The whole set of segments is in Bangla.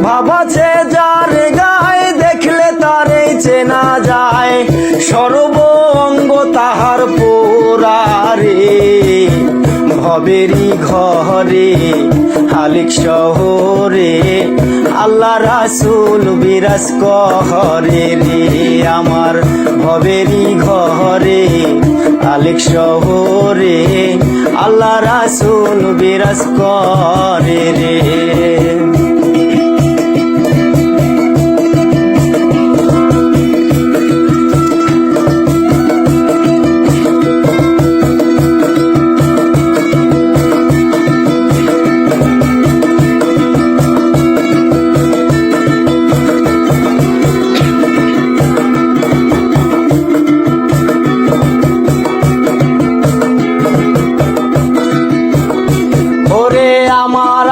ভাবাছে যার গায়ে দেখলে তারেই চেনা যায়, সর্ব অঙ্গ তাহার পোড়ারে। ভবেরই ঘরে হালিক শহরে আল্লাহ রাসূল বিরাজ করে রে। আমার ভবেরই ঘরে হালিক শহরে আল্লাহ রাসূল বিরাজ করে রে।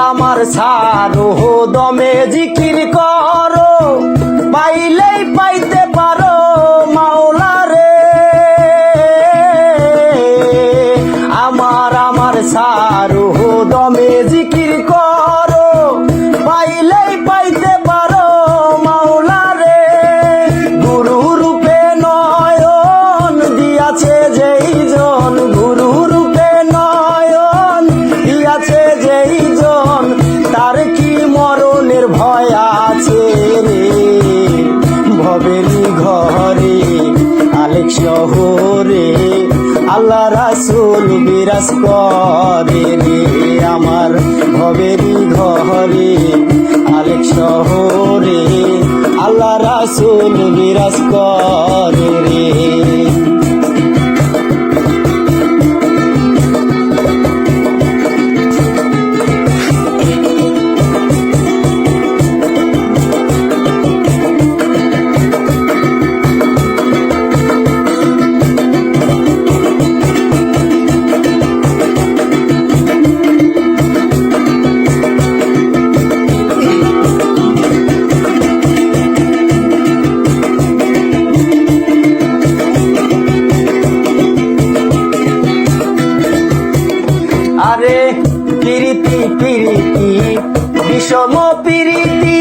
আমার সারো দমে জিকির করো, পাইলেই পাইতে পারো মাওলা রে। আমার সারো দমে জিকির করো, পাইলেই পাইতে পারো মাওলা রে। গুরু রূপে নয়ন দিয়াছে যেই জন, গুরু রূপে নয়ন দিয়াছে যেই জন, তার কি মরণের ভয় আছে রে। ভবেরই ঘরে আলেক শহরে আল্লাহ রাসূল বিরাজ করে রে। আমার ভবেরই ঘরে আলেক শহরে আল্লাহ রাসূল বিরাজ করে রে। আরে পিরিতি পিরিতি বিষম পিরিতি,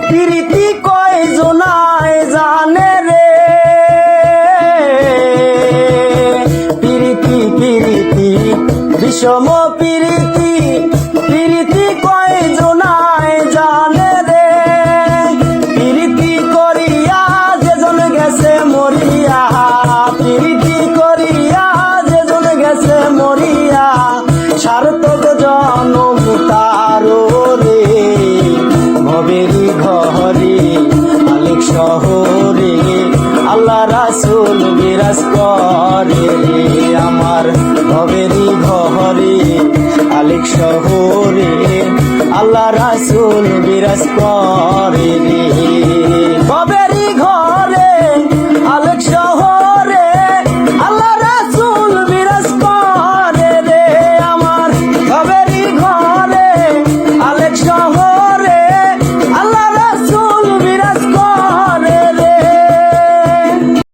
পিরিতি কয় জনায় জানে রে। পিরিতি পিরিতি বিষম পিরিতি, পিরিতি কয় জনায় জানে রে। পিরিতি করিয়া যেজন গেছে মরিয়া, পিরিতি করিয়া যেজন গেছে মরিয়া, সার্থক জনম তারো রে। ভবেরই ঘরে আলেক শহরে আল্লাহ রাসূল বিরাজ করে রে। আমার ভবেরই ঘরে আলেক শহরে আল্লাহ রাসূল বিরাজ করে রে।